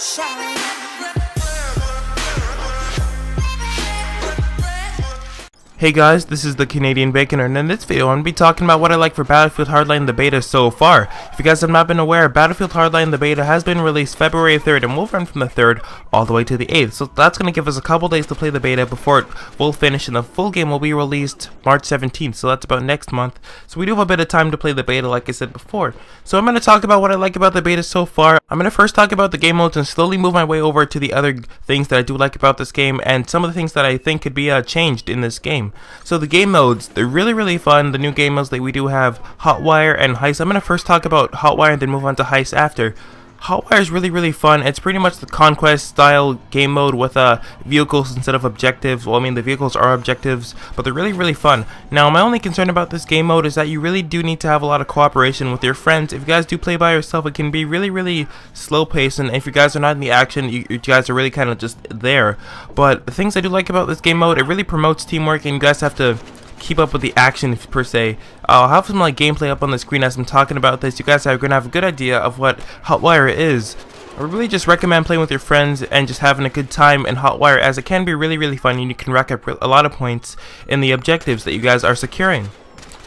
shine. Hey guys, this is the Canadian Baconer, and in this video I'm going to be talking about what I like for Battlefield Hardline the beta so far. If you guys have not been aware, Battlefield Hardline the beta has been released February 3rd and will run from the 3rd all the way to the 8th. So that's going to give us a couple days to play the beta before it will finish, and the full game will be released March 17th, so that's about next month. So we do have a bit of time to play the beta like I said before. So I'm going to talk about what I like about the beta so far. I'm going to first talk about the game modes and slowly move my way over to the other things that I do like about this game and some of the things that I think could be changed in this game. So the game modes, they're really fun. The new game modes that we do have, Hotwire and Heist. I'm going to first talk about Hotwire and then move on to Heist after. Hotwire is really fun. It's pretty much the Conquest style game mode with vehicles instead of objectives. Well, I mean, the vehicles are objectives, but they're really fun. Now, my only concern about this game mode is that you really do need to have a lot of cooperation with your friends. If you guys do play by yourself, it can be really slow paced, and if you guys are not in the action, you guys are really kind of just there. But the things I do like about this game mode, it really promotes teamwork, and you guys have to keep up with the action per se. I'll have some gameplay up on the screen as I'm talking about this. You guys are going to have a good idea of what Hotwire is. I really just recommend playing with your friends and just having a good time in Hotwire, as it can be really fun and you can rack up a lot of points in the objectives that you guys are securing.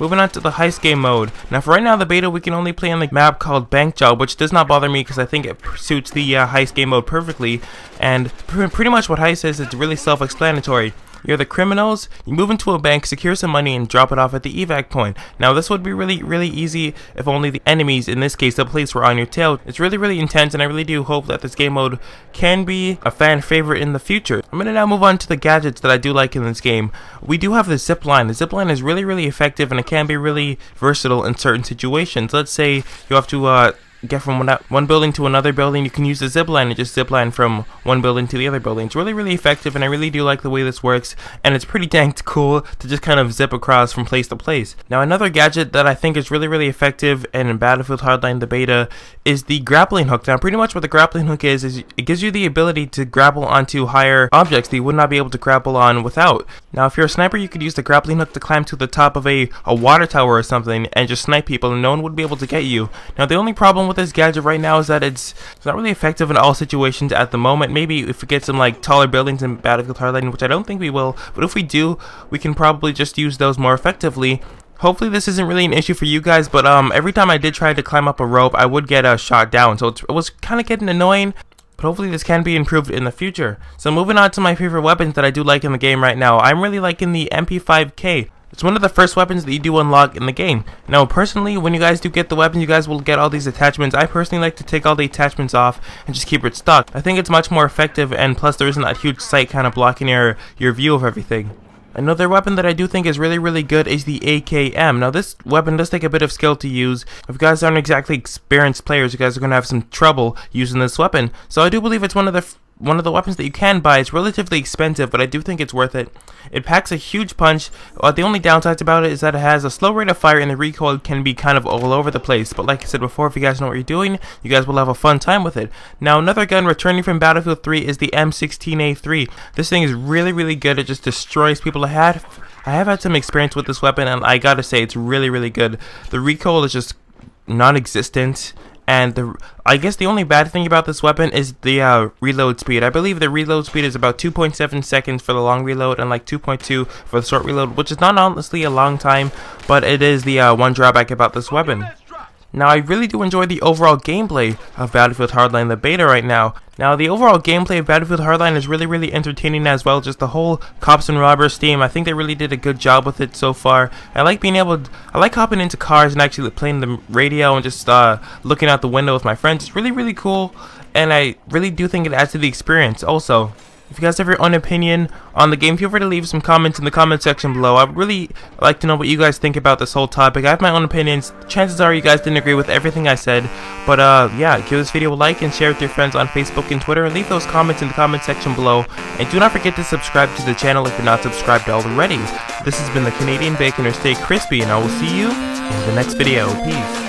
Moving on to the Heist game mode. Now for right now, the beta, we can only play on the map called Bank Job, which does not bother me because I think it suits the Heist game mode perfectly. And pretty much what Heist is, it's really self-explanatory. You're the criminals, you move into a bank, secure some money, and drop it off at the evac point. Now this would be really easy if only the enemies, in this case the police, were on your tail. It's really intense, and I really do hope that this game mode can be a fan favorite in the future. I'm going to now move on to the gadgets that I do like in this game. We do have the zip line. The zip line is really effective, and it can be really versatile in certain situations. Let's say you have to get from one building to another building. You can use the zip line and just zip line from one building to the other building. It's really effective, and I really do like the way this works, and it's pretty dang cool to just kind of zip across from place to place. Now another gadget that I think is really effective in Battlefield Hardline the beta is the grappling hook. Now pretty much what the grappling hook is it gives you the ability to grapple onto higher objects that you would not be able to grapple on without. Now if you're a sniper, you could use the grappling hook to climb to the top of a water tower or something and just snipe people, and no one would be able to get you. Now the only problem with this gadget right now is that it's not really effective in all situations at the moment. Maybe if we get some taller buildings in Battlefield Hardline, which I don't think we will, but if we do, we can probably just use those more effectively. Hopefully this isn't really an issue for you guys, but every time I did try to climb up a rope, I would get shot down, so it was kind of getting annoying. But hopefully this can be improved in the future. So moving on to my favorite weapons that I do like in the game right now, I'm really liking the MP5K. It's one of the first weapons that you do unlock in the game. Now personally, when you guys do get the weapon, you guys will get all these attachments. I personally like to take all the attachments off and just keep it stuck. I think it's much more effective, and plus there isn't that huge sight kind of blocking your view of everything. Another weapon that I do think is really good is the AKM. Now this weapon does take a bit of skill to use. If you guys aren't exactly experienced players, you guys are going to have some trouble using this weapon. So I do believe it's one of the weapons that you can buy. It's relatively expensive, but I do think it's worth it. It packs a huge punch. The only downsides about it is that it has a slow rate of fire, and the recoil can be kind of all over the place. But like I said before, if you guys know what you're doing, you guys will have a fun time with it. Now another gun returning from Battlefield 3 is the M16A3. This thing is really good. It just destroys people. I have had some experience with this weapon, and I gotta say it's really good. The recoil is just non-existent. And I guess the only bad thing about this weapon is the reload speed. I believe the reload speed is about 2.7 seconds for the long reload and 2.2 for the short reload, which is not honestly a long time, but it is the one drawback about this weapon. Now I really do enjoy the overall gameplay of Battlefield Hardline the beta right now. Now the overall gameplay of Battlefield Hardline is really entertaining as well. Just the whole cops and robbers theme, I think they really did a good job with it so far. I like hopping into cars and actually playing the radio and just looking out the window with my friends. It's really cool, and I really do think it adds to the experience also. If you guys have your own opinion on the game, feel free to leave some comments in the comment section below. I would really like to know what you guys think about this whole topic. I have my own opinions. Chances are you guys didn't agree with everything I said. But yeah, give this video a like and share it with your friends on Facebook and Twitter. And leave those comments in the comment section below. And do not forget to subscribe to the channel if you're not subscribed already. This has been the Canadian Baconer. Stay crispy, and I will see you in the next video. Peace.